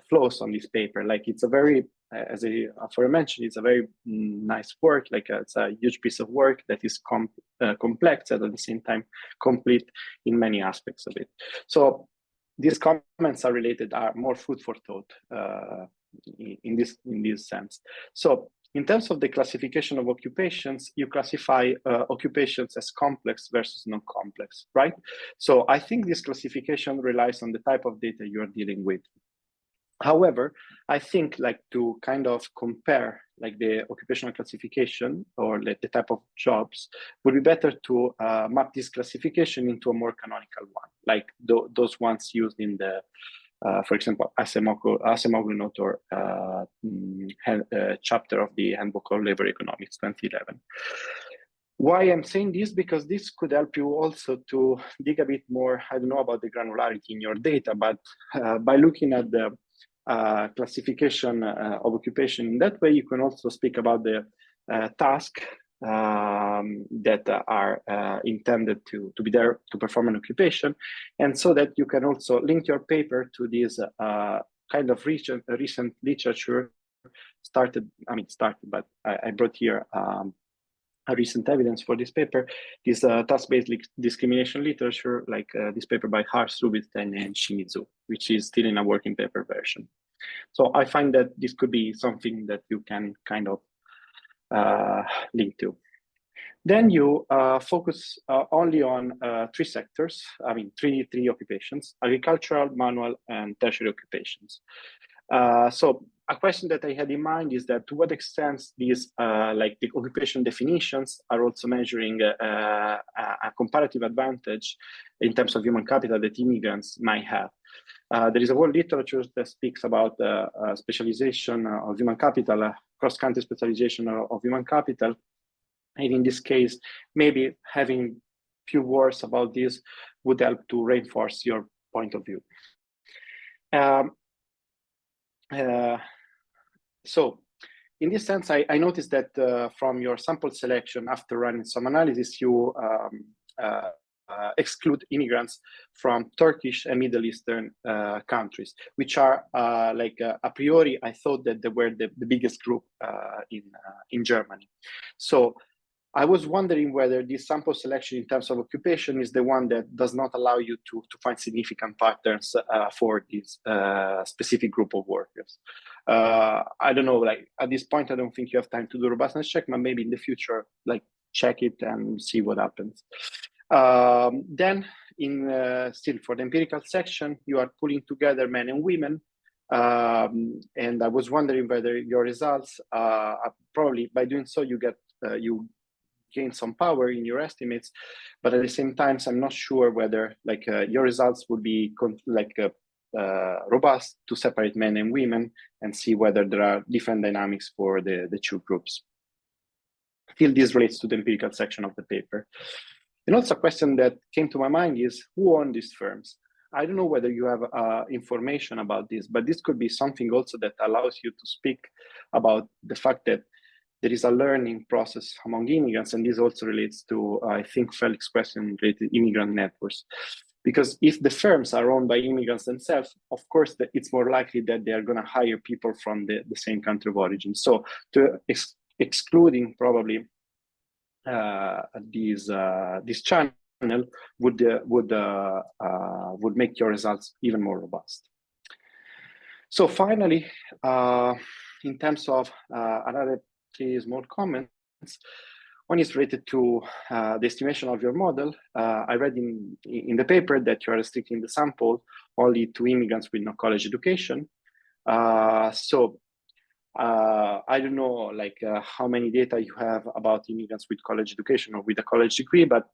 flaws on this paper. Like it's a very, as I aforementioned, it's a very nice work. Like it's a huge piece of work that is complex and at the same time complete in many aspects of it. So these comments are more food for thought in this sense. So in terms of the classification of occupations, you classify occupations as complex versus non-complex, right? So I think this classification relies on the type of data you're dealing with. However, I think like to kind of compare like the occupational classification or like the type of jobs would be better to map this classification into a more canonical one, like those ones used in the, for example, Acemoglu note or chapter of the Handbook of Labor Economics 2011. Why I'm saying this? Because this could help you also to dig a bit more, I don't know about the granularity in your data, but by looking at the classification of occupation in that way, you can also speak about the tasks that are intended to be there to perform an occupation, and so that you can also link your paper to this kind of recent literature but I brought here a recent evidence for this paper, this task-based discrimination literature, like this paper by Hars, Rubinstein, and Shimizu, which is still in a working paper version. So I find that this could be something that you can kind of link to. Then you focus only on three sectors, three occupations: agricultural, manual, and tertiary occupations. So a question that I had in mind is that to what extent these like the occupation definitions are also measuring a comparative advantage in terms of human capital that immigrants might have. There is a whole literature that speaks about specialization of human capital, cross-country specialization of human capital. And in this case, maybe having few words about this would help to reinforce your point of view. So in this sense, I noticed that from your sample selection, after running some analysis, you exclude immigrants from Turkish and Middle Eastern countries, which are a priori, I thought that they were the biggest group in Germany. So I was wondering whether this sample selection in terms of occupation is the one that does not allow you to find significant patterns for this specific group of workers. I don't know, like at this point, I don't think you have time to do a robustness check, but maybe in the future, like check it and see what happens. Then still for the empirical section, you are pulling together men and women. And I was wondering whether your results, probably by doing so, you gain some power in your estimates, but at the same time, I'm not sure whether your results would be robust to separate men and women and see whether there are different dynamics for the two groups. Still, this relates to the empirical section of the paper. And also a question that came to my mind is, who own these firms? I don't know whether you have information about this, but this could be something also that allows you to speak about the fact that there is a learning process among immigrants, and this also relates to, I think, Felix's question related to immigrant networks. Because if the firms are owned by immigrants themselves, of course, it's more likely that they are going to hire people from the same country of origin. So excluding probably this channel would make your results even more robust. So finally, in terms of another three small comments, one is related to the estimation of your model. I read in the paper that you are restricting the sample only to immigrants with no college education. So I don't know how many data you have about immigrants with college education or with a college degree, but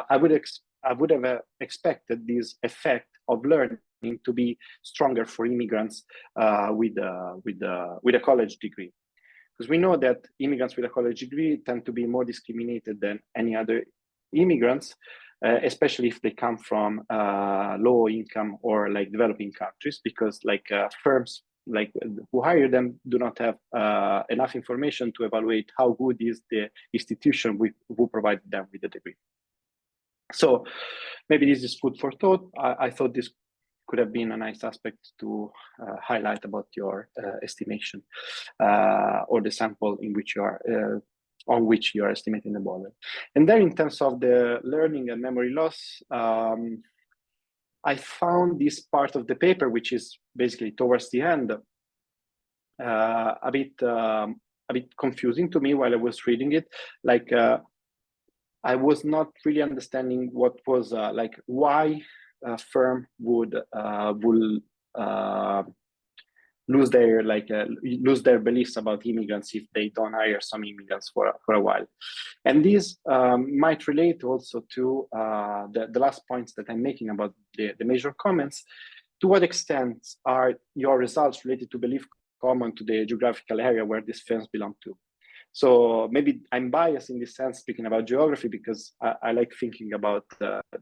I would have expected this effect of learning to be stronger for immigrants with a college degree, because we know that immigrants with a college degree tend to be more discriminated than any other immigrants, especially if they come from low income or developing countries, because firms who hire them do not have enough information to evaluate how good is the institution who provided them with the degree. So maybe this is food for thought. I thought this could have been a nice aspect to highlight about your estimation or the sample in which you are on which you are estimating the model. And then in terms of the learning and memory loss, I found this part of the paper, which is basically towards the end, a bit confusing to me while I was reading it. I was not really understanding what was why a firm would lose their beliefs about immigrants if they don't hire some immigrants for a while. And this might relate also to the last points that I'm making about the major comments. To what extent are your results related to belief common to the geographical area where these firms belong to? So maybe I'm biased in this sense, speaking about geography, because I like thinking about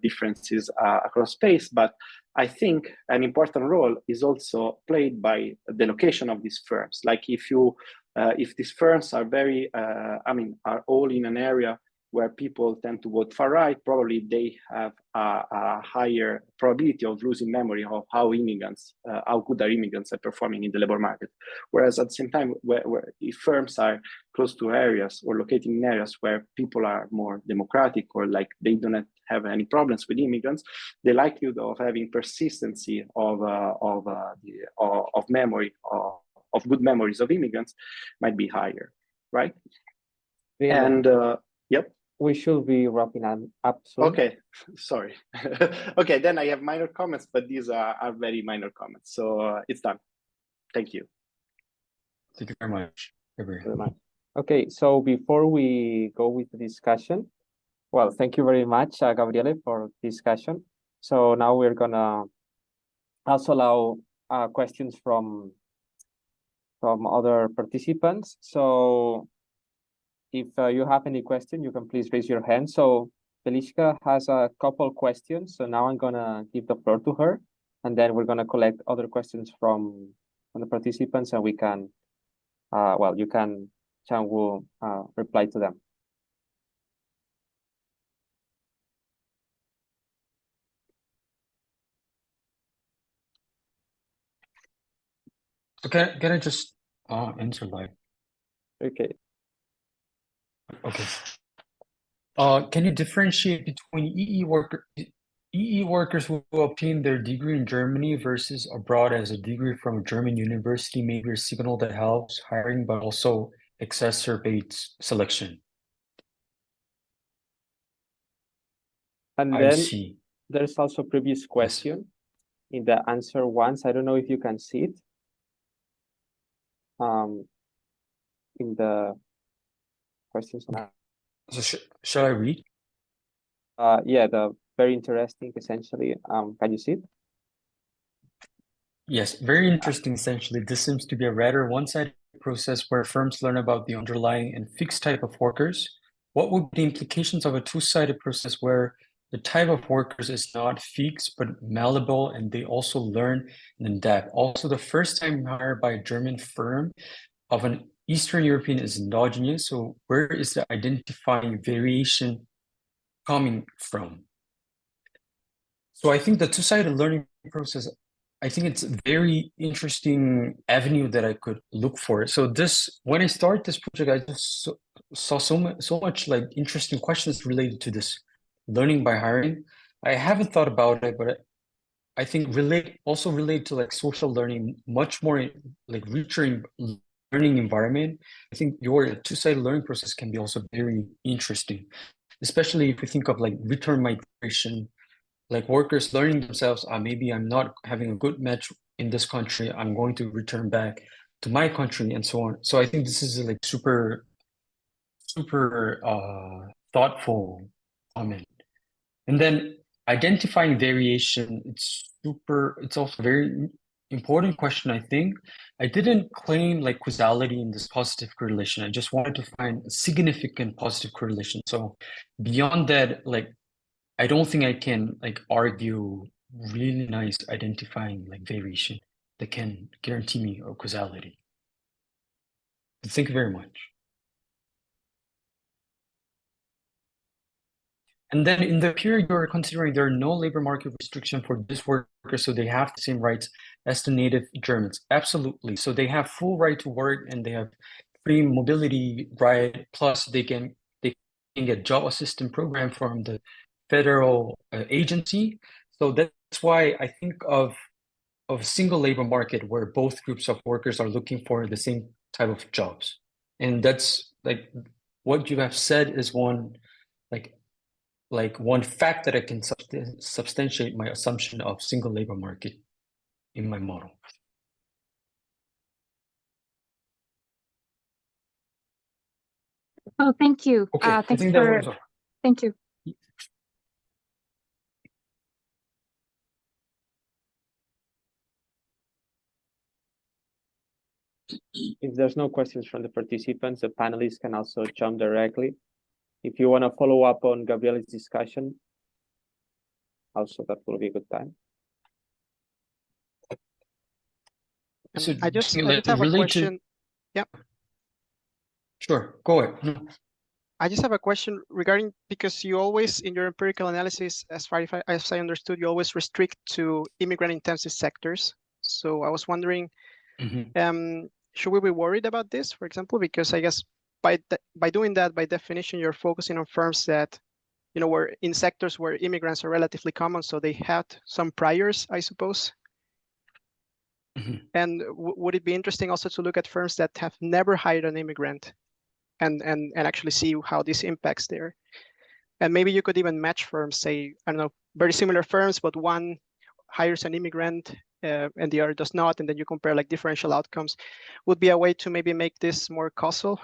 differences across space, but I think an important role is also played by the location of these firms. If these firms are are all in an area where people tend to vote far right, probably they have a higher probability of losing memory of how good are immigrants at performing in the labor market. Whereas at the same time, if firms are close to areas or located in areas where people are more democratic or they do not have any problems with immigrants, the likelihood of having persistency of memory of good memories of immigrants might be higher, right? Really? And yep. We should be wrapping up soon. Okay, sorry. Okay, then I have minor comments, but these are very minor comments. So it's done. Thank you. Thank you very much. Very much. Okay, so before we go with the discussion, well, thank you very much, Gabriele, for discussion. So now we're gonna also allow questions from other participants. So if you have any question, you can please raise your hand. So Felicia has a couple questions. So now I'm gonna give the floor to her, and then we're gonna collect other questions from the participants, and we can, you can, Chanwoo, reply to them. So can I just answer live? Okay. Okay. Can you differentiate between EE workers who obtain their degree in Germany versus abroad as a degree from a German university may be a signal that helps hiring, but also exacerbates selection? And I then see. there's also a previous question in the answer once. I don't know if you can see it. In the questions. So shall I read? Yeah, the very interesting, essentially. Can you see it? Yes, very interesting. Essentially, this seems to be a rather one-sided process where firms learn about the underlying and fixed type of workers. What would be the implications of a two-sided process where the type of workers is not fixed but malleable, and they also learn and adapt? Also, the first time hired by a German firm of an Eastern European is endogenous. So where is the identifying variation coming from? So I think the two-sided learning process, I think it's a very interesting avenue that I could look for. So when I started this project, I just saw so much like interesting questions related to this learning by hiring. I haven't thought about it, but I think also relate to like social learning, much more like richer learning environment. I think your two-sided learning process can be also very interesting, especially if you think of like return migration, like workers learning themselves, maybe I'm not having a good match in this country, I'm going to return back to my country and so on. So I think this is like super thoughtful comment. And then identifying variation, it's also very important question, I think. I didn't claim like causality in this positive correlation. I just wanted to find a significant positive correlation. So beyond that, like I don't think I can like argue really nice identifying like variation that can guarantee me a causality. But thank you very much. And then in the period you're considering, there are no labor market restriction for this worker, so they have the same rights as the native Germans. Absolutely. So they have full right to work and they have free mobility right. Plus they can get job assistance program from the federal agency. So that's why I think of a single labor market where both groups of workers are looking for the same type of jobs. And that's like what you have said is one one fact that I can substantiate my assumption of single labor market in my model. Oh, thank you. Okay, I Thanks think for, that was all. thank you. If there's no questions from the participants, the panelists can also jump directly. If you want to follow up on Gabriele's discussion, also that will be a good time. So I just have a question. Yep. Sure, go ahead. I just have a question regarding, because you always, in your empirical analysis, as far as I understood, you always restrict to immigrant-intensive sectors. So I was wondering, should we be worried about this, for example? Because I guess by doing that, by definition, you're focusing on firms that, you know, were in sectors where immigrants are relatively common, so they had some priors, I suppose. And would it be interesting also to look at firms that have never hired an immigrant and actually see how this impacts there? And maybe you could even match firms, say, I don't know, very similar firms, but one hires an immigrant and the other does not, and then you compare like differential outcomes. Would be a way to maybe make this more causal.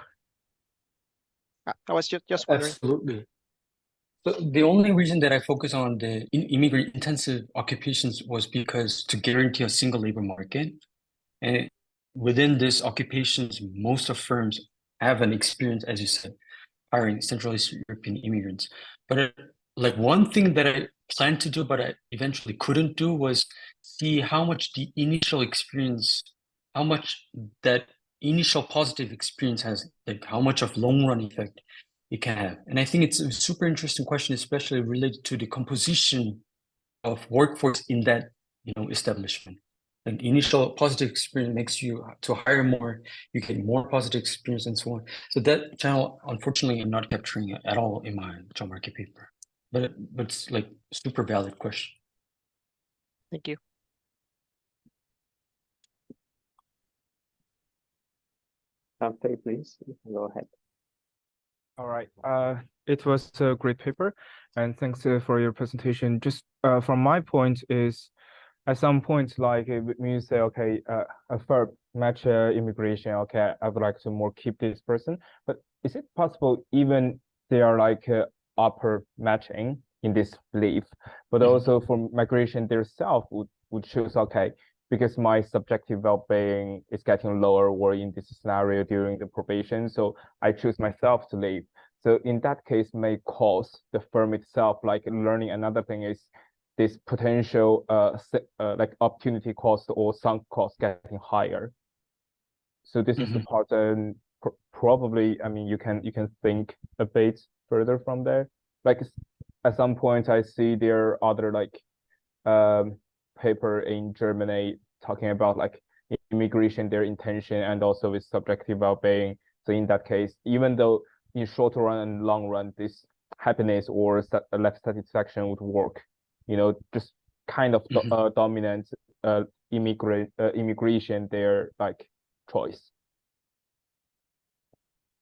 I was just wondering. Absolutely. So the only reason that I focus on the immigrant intensive occupations was because to guarantee a single labor market. And within this occupations, most of firms have an experience, as you said, hiring Central Eastern European immigrants. But like one thing that I planned to do, but I eventually couldn't do, was see how much the initial experience, how much that initial positive experience has, like how much of long run effect it can have. And I think it's a super interesting question, especially related to the composition of workforce in that, establishment. An initial positive experience makes you to hire more, you get more positive experience and so on. So that channel, unfortunately, I'm not capturing it at all in my job market paper. But it's like super valid question. Thank you. Faye, please, you can go ahead. All right. It was a great paper, and thanks for your presentation. Just from my point is, at some point, like when you say, okay, a firm match immigration, okay, I would like to more keep this person, but is it possible even they are like upper matching in this belief, but also for migration themselves would choose, okay, because my subjective well-being is getting lower or in this scenario during the probation, so I choose myself to leave. So in that case, may cause the firm itself like learning. Another thing is this potential like opportunity cost or sunk cost getting higher. So this is the part, and probably, I mean, you can think a bit further from there. Like at some point, I see there are other like paper in Germany talking about like immigration, their intention, and also with subjective well-being. So in that case, even though in short run and long run, this happiness or life satisfaction would work. You know, just kind of dominant immigration, their like choice.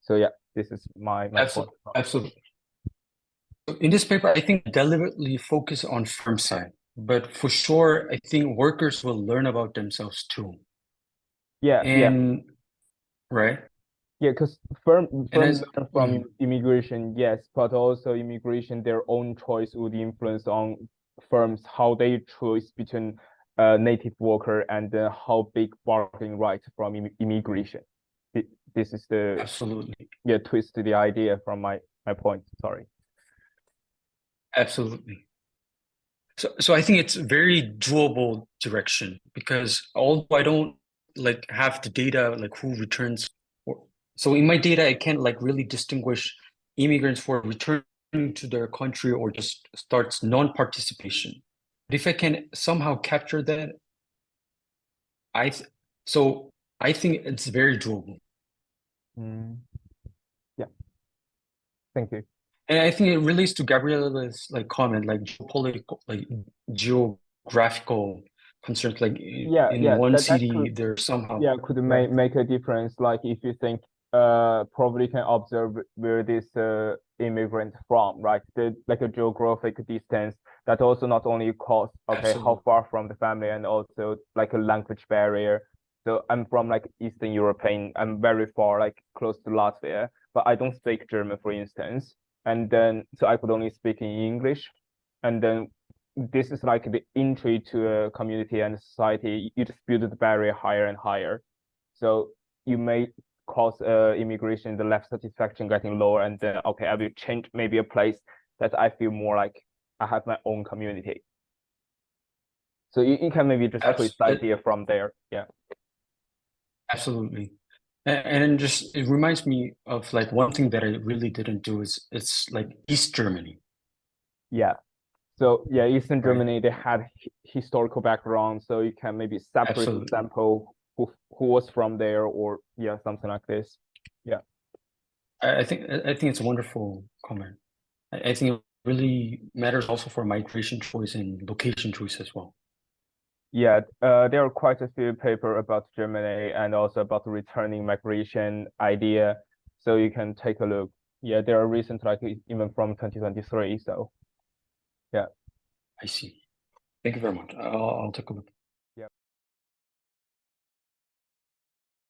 So yeah, this is my point. Absolutely. In this paper, I think deliberately focus on firm side, but for sure, I think workers will learn about themselves too. Yeah, and right. Yeah, because firm as- learn from immigration, yes, but also immigration, their own choice would influence on firms how they choose between native worker and how big bargaining right from immigration. This is the Absolutely. twist to the idea from my point. Sorry. Absolutely. So I think it's a very doable direction, because although I don't like have the data like who returns, so in my data I can't like really distinguish immigrants for returning to their country or just starts non-participation. But if I can somehow capture that, I think it's very doable. Yeah. Thank you. And I think it relates to Gabriela's like comment, like geopolitical, like geographical concerns, like in one city, there somehow could make a difference. Like if you think probably can observe where this immigrant from, right? Like a geographic distance that also not only costs how far from the family, and also like a language barrier. So I'm from like Eastern European, I'm very far, like close to Latvia, but I don't speak German, for instance. And then so I could only speak in English. And then this is like the entry to a community and society. You just build the barrier higher and higher. So you may cause immigration, the life satisfaction getting lower, and then I will change maybe a place that I feel more like I have my own community. So you can maybe just twist the idea from there. Yeah. Absolutely. And just it reminds me of like one thing that I really didn't do is it's like East Germany. Yeah. So yeah, Eastern Germany, they had historical background, so you can maybe separate the sample who was from there, or something like this. Yeah. I think it's a wonderful comment. I think it really matters also for migration choice and location choice as well. Yeah, there are quite a few papers about Germany and also about the returning migration idea. So you can take a look. Yeah, there are recent, like even from 2023. So yeah. I see. Thank you very much. I'll take a look.